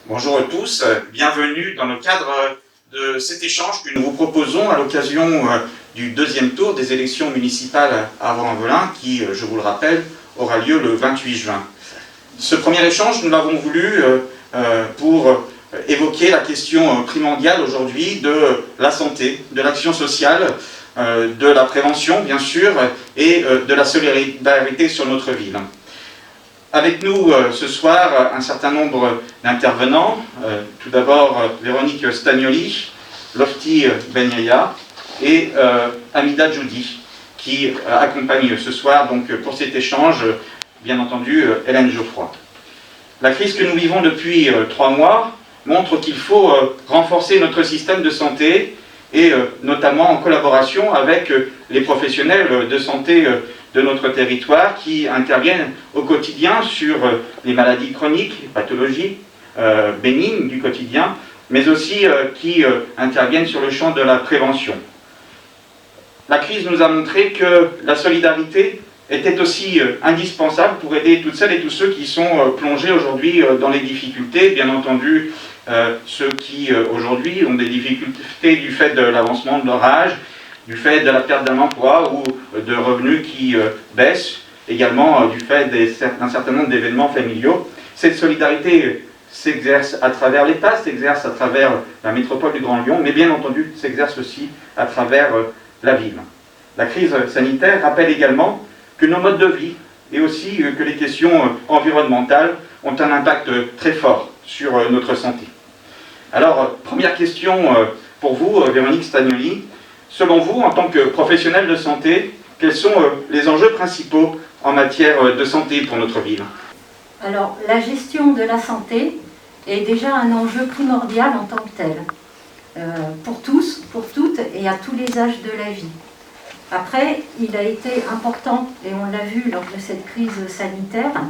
Bonjour à tous, bienvenue dans le cadre de cet échange que nous vous proposons à l'occasion du deuxième tour des élections municipales à Vaux-en-Velin qui, je vous le rappelle, aura lieu le 28 juin. Ce premier échange, nous l'avons voulu pour évoquer la question primordiale aujourd'hui de la santé, de l'action sociale, de la prévention bien sûr, et de la solidarité sur notre ville. Avec nous ce soir un certain nombre d'intervenants, tout d'abord Véronique Stagnoli, Lofti Benyaya et Amida Djoudi, qui accompagnent ce soir donc, pour cet échange, bien entendu, Hélène Geoffroy. La crise que nous vivons depuis 3 mois montre qu'il faut renforcer notre système de santé et notamment en collaboration avec les professionnels de santé de notre territoire qui interviennent au quotidien sur les maladies chroniques, les pathologies bénignes du quotidien, mais aussi qui interviennent sur le champ de la prévention. La crise nous a montré que la solidarité était aussi indispensable pour aider toutes celles et tous ceux qui sont plongés aujourd'hui dans les difficultés, bien entendu ceux qui aujourd'hui ont des difficultés du fait de l'avancement de leur âge, du fait de la perte d'un emploi ou de revenus qui baissent, également du fait d'un certain nombre d'événements familiaux. Cette solidarité s'exerce à travers l'État, s'exerce à travers la métropole du Grand Lyon, mais bien entendu s'exerce aussi à travers la ville. La crise sanitaire rappelle également que nos modes de vie et aussi que les questions environnementales ont un impact très fort sur notre santé. Alors, première question pour vous, Véronique Stagnoli. Selon vous, en tant que professionnel de santé, quels sont les enjeux principaux en matière de santé pour notre ville? Alors, la gestion de la santé est déjà un enjeu primordial en tant que tel, pour tous, pour toutes et à tous les âges de la vie. Après, il a été important, et on l'a vu lors de cette crise sanitaire,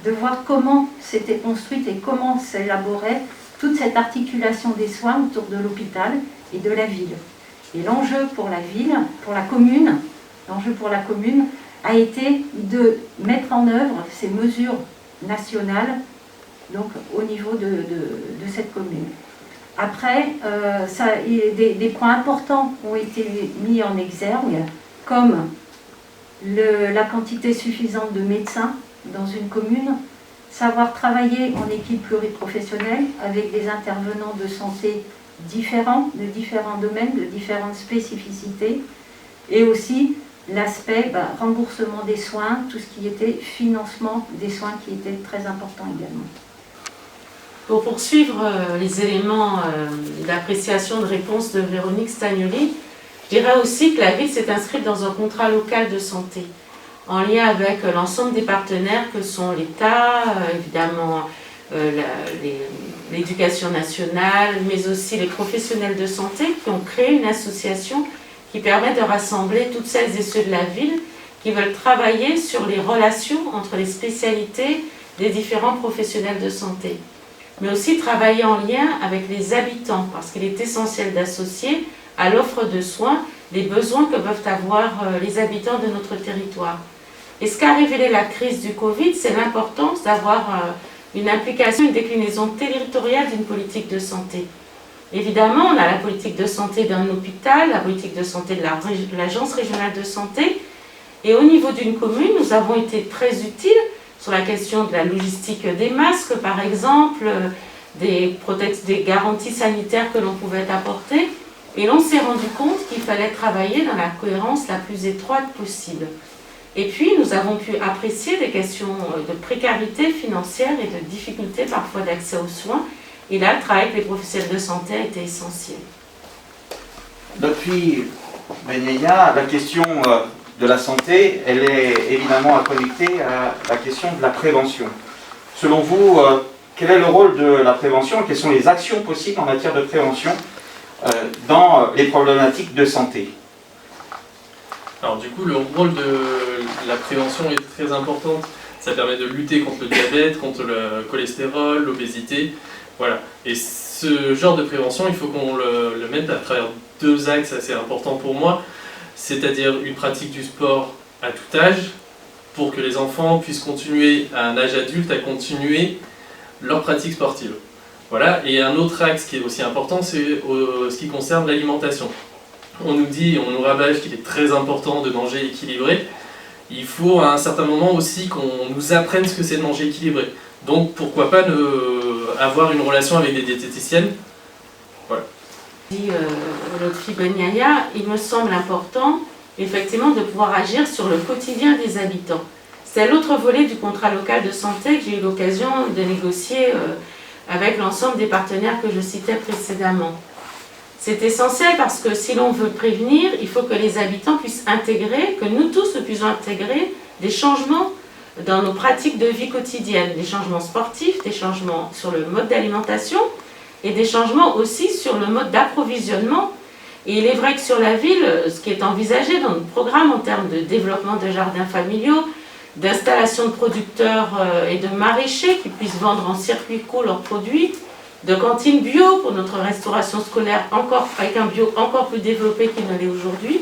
de voir comment s'était construite et comment s'élaborait toute cette articulation des soins autour de l'hôpital et de la ville. Et l'enjeu pour la ville, pour la commune, a été de mettre en œuvre ces mesures nationales donc, au niveau de cette commune. Après, des points importants ont été mis en exergue, comme la quantité suffisante de médecins dans une commune, savoir travailler en équipe pluriprofessionnelle avec des intervenants de santé différents, de différents domaines, de différentes spécificités, et aussi l'aspect remboursement des soins, tout ce qui était financement des soins qui était très important également. Pour poursuivre les éléments d'appréciation de réponse de Véronique Stagnoli, je dirais aussi que la ville s'est inscrite dans un contrat local de santé, en lien avec l'ensemble des partenaires que sont l'État, évidemment l'éducation nationale, mais aussi les professionnels de santé qui ont créé une association qui permet de rassembler toutes celles et ceux de la ville qui veulent travailler sur les relations entre les spécialités des différents professionnels de santé, mais aussi travailler en lien avec les habitants, parce qu'il est essentiel d'associer à l'offre de soins les besoins que peuvent avoir les habitants de notre territoire. Et ce qu'a révélé la crise du Covid, c'est l'importance d'avoir une implication, une déclinaison territoriale d'une politique de santé. Évidemment, on a la politique de santé d'un hôpital, la politique de santé de l'agence régionale de santé, et au niveau d'une commune, nous avons été très utiles sur la question de la logistique des masques, par exemple, des garanties sanitaires que l'on pouvait apporter, et l'on s'est rendu compte qu'il fallait travailler dans la cohérence la plus étroite possible. Et puis, nous avons pu apprécier des questions de précarité financière et de difficultés parfois d'accès aux soins. Et là, le travail avec les professionnels de santé a été essentiel. Depuis Benyaya, la question de la santé, elle est évidemment à connecter à la question de la prévention. Selon vous, quel est le rôle de la prévention? Quelles sont les actions possibles en matière de prévention dans les problématiques de santé? Alors du coup, le rôle de la prévention est très important. Ça permet de lutter contre le diabète, contre le cholestérol, l'obésité. Voilà. Et ce genre de prévention, il faut qu'on le mette à travers 2 axes assez importants pour moi. C'est-à-dire une pratique du sport à tout âge, pour que les enfants puissent continuer à un âge adulte à continuer leur pratique sportive. Voilà. Et un autre axe qui est aussi important, c'est ce qui concerne l'alimentation. On nous dit, on nous rabâche qu'il est très important de manger équilibré. Il faut à un certain moment aussi qu'on nous apprenne ce que c'est de manger équilibré. Donc pourquoi pas avoir une relation avec des diététiciennes. Voilà. Lotfi Benyaya, il me semble important effectivement de pouvoir agir sur le quotidien des habitants. C'est l'autre volet du contrat local de santé que j'ai eu l'occasion de négocier avec l'ensemble des partenaires que je citais précédemment. C'est essentiel parce que si l'on veut prévenir, il faut que les habitants puissent intégrer, que nous tous nous puissions intégrer des changements dans nos pratiques de vie quotidienne, des changements sportifs, des changements sur le mode d'alimentation et des changements aussi sur le mode d'approvisionnement. Et il est vrai que sur la ville, ce qui est envisagé dans notre programme en termes de développement de jardins familiaux, d'installation de producteurs et de maraîchers qui puissent vendre en circuit court leurs produits, de cantines bio pour notre restauration scolaire avec un bio encore plus développé qu'il ne l'est aujourd'hui,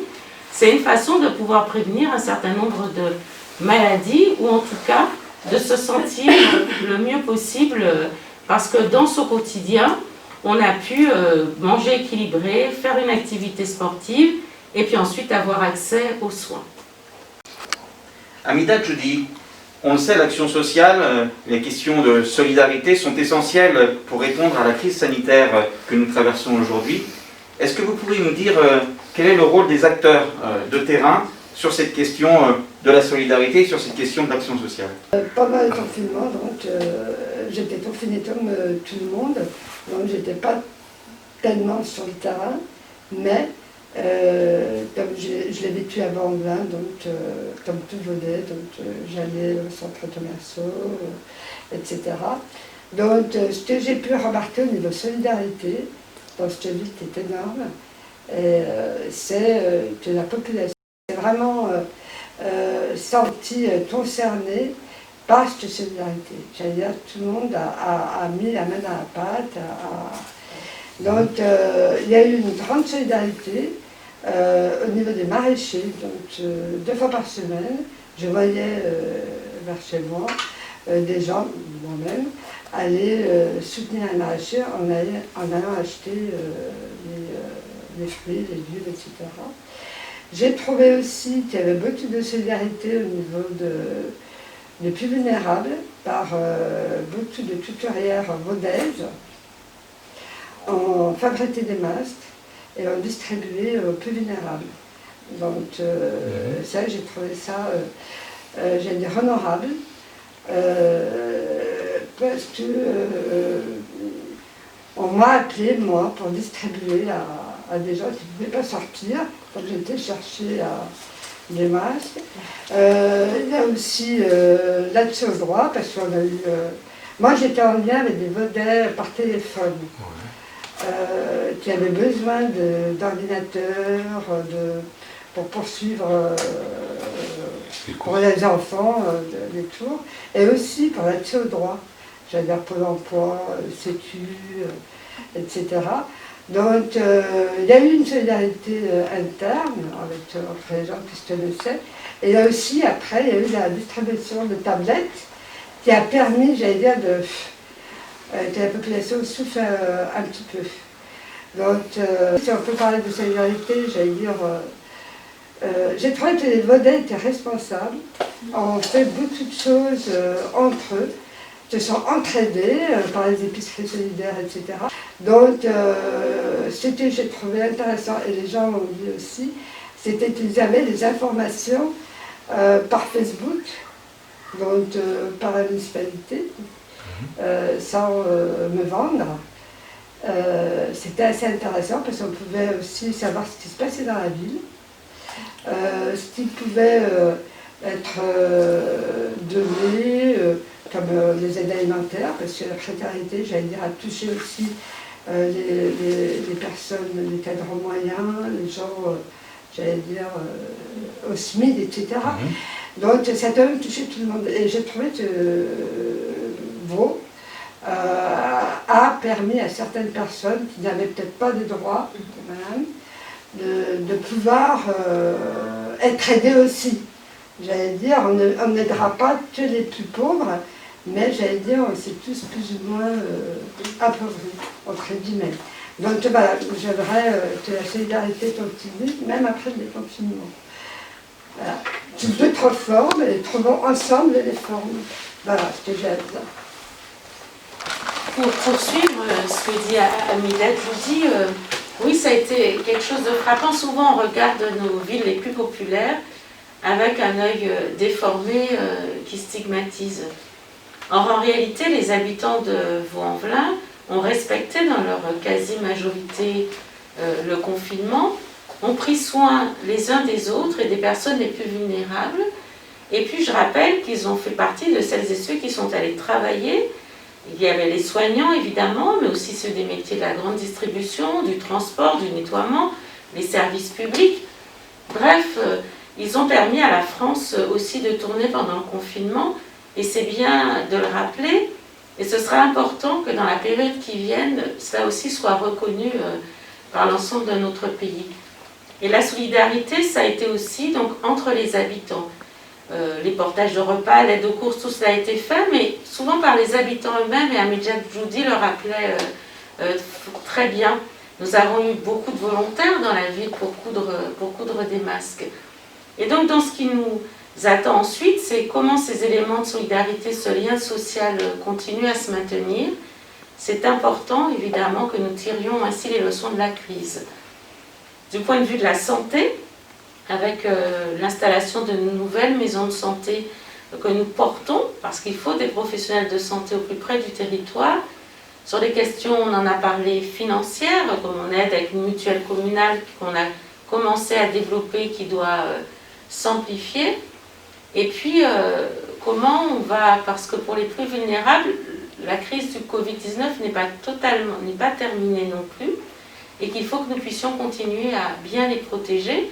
c'est une façon de pouvoir prévenir un certain nombre de maladies ou en tout cas de se sentir le mieux possible parce que dans ce quotidien, on a pu manger équilibré, faire une activité sportive et puis ensuite avoir accès aux soins. Amida Djoudi, on le sait, l'action sociale, les questions de solidarité sont essentielles pour répondre à la crise sanitaire que nous traversons aujourd'hui. Est-ce que vous pouvez nous dire quel est le rôle des acteurs de terrain sur cette question de la solidarité, sur cette question de l'action sociale? Pendant le confinement, j'étais confinée comme tout le monde, donc j'étais pas tellement sur le terrain, mais comme je l'ai vécu avant en Velin, comme tout volait, j'allais au centre commerciaux, etc. Donc ce que j'ai pu remarquer au niveau solidarité, dans cette ville qui est énorme, c'est que la population est vraiment sentie concernée par cette solidarité. J'allais dire, tout le monde a mis la main dans la pâte. Donc il y a eu une grande solidarité au niveau des maraîchers. Donc 2 fois par semaine, je voyais vers chez moi des gens, moi-même, aller soutenir un maraîcher en allant acheter les fruits, les légumes, etc. J'ai trouvé aussi qu'il y avait beaucoup de solidarité au niveau des plus vulnérables par beaucoup de couturières vaudaises. On fabriquait des masques et on distribuait aux plus vulnérables. Donc ça, j'ai trouvé ça, j'allais dire, honorable, parce que on m'a appelé, moi, pour distribuer à des gens qui ne pouvaient pas sortir, quand j'étais chercher des masques. Il y a aussi l'accès au droit, parce qu'on a eu... moi, j'étais en lien avec des vedettes par téléphone. Qui avaient besoin d'ordinateurs pour poursuivre pour les enfants les cours, et aussi pour l'accès au droit, j'allais dire Pôle emploi, Sécu, etc. Donc il y a eu une solidarité interne entre les gens qui se connaissaient, et là aussi après il y a eu la distribution de tablettes qui a permis, j'allais dire, que la population souffre un petit peu. Donc, si on peut parler de solidarité, j'allais dire, j'ai trouvé que les vedettes étaient responsables, ont fait beaucoup de choses entre eux, se sont entraidés par les épiceries solidaires, etc. Donc, ce que j'ai trouvé intéressant, et les gens m'ont dit aussi, c'était qu'ils avaient des informations par Facebook, donc par la municipalité, sans me vendre. C'était assez intéressant parce qu'on pouvait aussi savoir ce qui se passait dans la ville, ce qui pouvait être donné, comme les aides alimentaires, parce que la précarité, j'allais dire, a touché aussi les personnes, les cadres moyens, les gens, j'allais dire, au SMIC, etc. Donc ça a quand même touché tout le monde. Et j'ai trouvé que Vaud a permis à certaines personnes qui n'avaient peut-être pas de droits de pouvoir être aidées aussi. J'allais dire, on n'aidera pas que les plus pauvres, mais j'allais dire, c'est tous plus ou moins appauvris, entre guillemets. Donc voilà, j'aimerais que la solidarité continue, même après le déconfinement. Voilà. Tu peux trop fort, mais trouvons ensemble les formes. Voilà ce que j'ai à dire. Pour poursuivre ce que dit Amida Djoudi, oui, ça a été quelque chose de frappant. Souvent, on regarde nos villes les plus populaires avec un œil déformé qui stigmatise. Or, en réalité, les habitants de Vaux-en-Velin ont respecté dans leur quasi-majorité le confinement, ont pris soin les uns des autres et des personnes les plus vulnérables. Et puis, je rappelle qu'ils ont fait partie de celles et ceux qui sont allés travailler. Il y avait les soignants, évidemment, mais aussi ceux des métiers de la grande distribution, du transport, du nettoiement, les services publics. Bref, ils ont permis à la France aussi de tourner pendant le confinement, et c'est bien de le rappeler, et ce sera important que dans la période qui vienne, cela aussi soit reconnu par l'ensemble de notre pays. Et la solidarité, ça a été aussi donc, entre les habitants. Les portages de repas, l'aide aux courses, tout cela a été fait, mais souvent par les habitants eux-mêmes, et Amida Djoudi le rappelait très bien. Nous avons eu beaucoup de volontaires dans la ville pour coudre des masques. Et donc, dans ce qui nous attend ensuite, c'est comment ces éléments de solidarité, ce lien social continue à se maintenir. C'est important, évidemment, que nous tirions ainsi les leçons de la crise. Du point de vue de la santé, avec l'installation de nouvelles maisons de santé que nous portons, parce qu'il faut des professionnels de santé au plus près du territoire, sur des questions, on en a parlé, financières, comme on aide avec une mutuelle communale qu'on a commencé à développer, qui doit s'amplifier. Et puis, comment on va, parce que pour les plus vulnérables, la crise du Covid-19 n'est pas terminée non plus, et qu'il faut que nous puissions continuer à bien les protéger.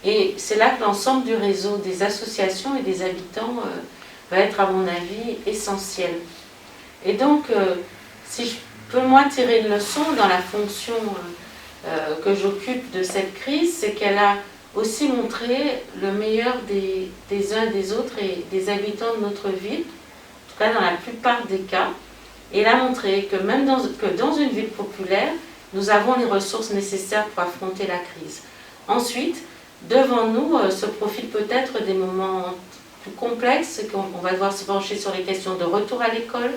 Et c'est là que l'ensemble du réseau des associations et des habitants va être, à mon avis, essentiel. Et donc, si je peux, moi, tirer une leçon dans la fonction que j'occupe de cette crise, c'est qu'elle a aussi montré le meilleur des uns des autres et des habitants de notre ville, en tout cas dans la plupart des cas. Et elle a montré que même dans une ville populaire, nous avons les ressources nécessaires pour affronter la crise. Ensuite, devant nous se profilent peut-être des moments plus complexes, qu'on va devoir se pencher sur les questions de retour à l'école,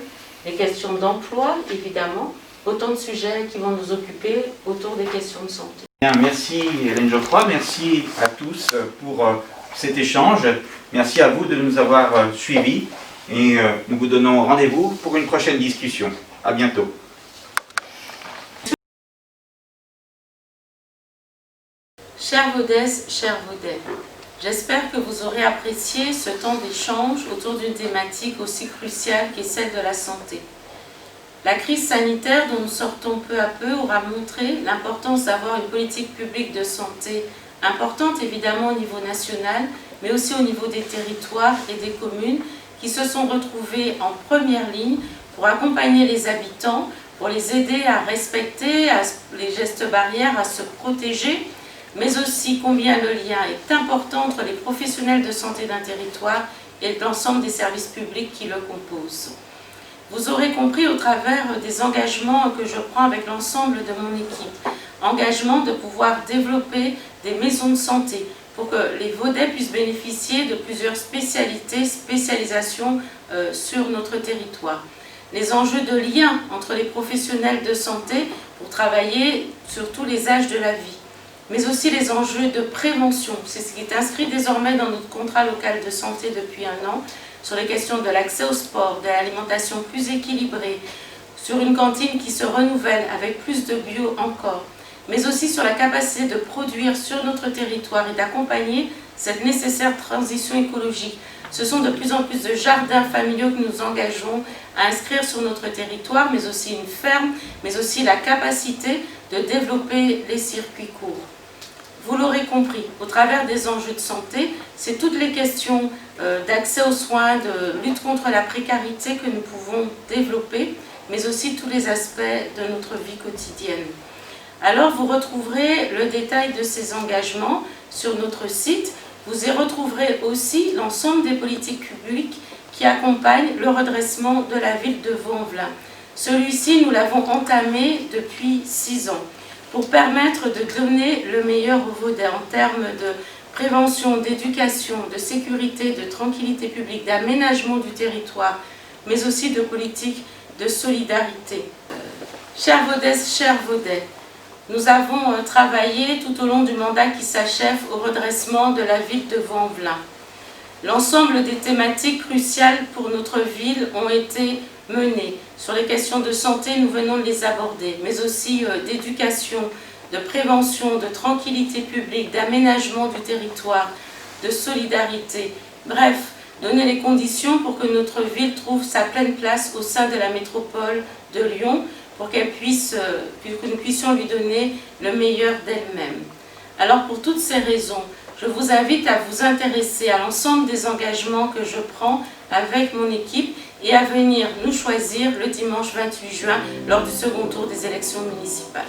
les questions d'emploi, évidemment, autant de sujets qui vont nous occuper autour des questions de santé. Bien, merci Hélène Geoffroy, merci à tous pour cet échange. Merci à vous de nous avoir suivis et nous vous donnons rendez-vous pour une prochaine discussion. À bientôt. Chères Vaudaises, chers Vaudais, j'espère que vous aurez apprécié ce temps d'échange autour d'une thématique aussi cruciale qu'est celle de la santé. La crise sanitaire dont nous sortons peu à peu aura montré l'importance d'avoir une politique publique de santé importante évidemment au niveau national, mais aussi au niveau des territoires et des communes qui se sont retrouvés en première ligne pour accompagner les habitants, pour les aider à respecter les gestes barrières, à se protéger, mais aussi combien le lien est important entre les professionnels de santé d'un territoire et l'ensemble des services publics qui le composent. Vous aurez compris au travers des engagements que je prends avec l'ensemble de mon équipe, engagement de pouvoir développer des maisons de santé pour que les Vaudais puissent bénéficier de plusieurs spécialisations sur notre territoire. Les enjeux de lien entre les professionnels de santé pour travailler sur tous les âges de la vie, mais aussi les enjeux de prévention. C'est ce qui est inscrit désormais dans notre contrat local de santé depuis 1 an, sur les questions de l'accès au sport, de l'alimentation plus équilibrée, sur une cantine qui se renouvelle avec plus de bio encore, mais aussi sur la capacité de produire sur notre territoire et d'accompagner cette nécessaire transition écologique. Ce sont de plus en plus de jardins familiaux que nous engageons à inscrire sur notre territoire, mais aussi une ferme, mais aussi la capacité de développer les circuits courts. Vous l'aurez compris, au travers des enjeux de santé, c'est toutes les questions d'accès aux soins, de lutte contre la précarité que nous pouvons développer, mais aussi tous les aspects de notre vie quotidienne. Alors vous retrouverez le détail de ces engagements sur notre site. Vous y retrouverez aussi l'ensemble des politiques publiques qui accompagne le redressement de la ville de Vaux-en-Velin. Celui-ci, nous l'avons entamé depuis 6 ans pour permettre de donner le meilleur aux Vaudois en termes de prévention, d'éducation, de sécurité, de tranquillité publique, d'aménagement du territoire, mais aussi de politique de solidarité. Chères Vaudaises, chers Vaudais, nous avons travaillé tout au long du mandat qui s'achève au redressement de la ville de Vaux-en-Velin. L'ensemble des thématiques cruciales pour notre ville ont été menées. Sur les questions de santé, nous venons de les aborder, mais aussi d'éducation, de prévention, de tranquillité publique, d'aménagement du territoire, de solidarité. Bref, donner les conditions pour que notre ville trouve sa pleine place au sein de la métropole de Lyon, pour que nous puissions lui donner le meilleur d'elle-même. Alors pour toutes ces raisons, je vous invite à vous intéresser à l'ensemble des engagements que je prends avec mon équipe et à venir nous choisir le dimanche 28 juin lors du second tour des élections municipales.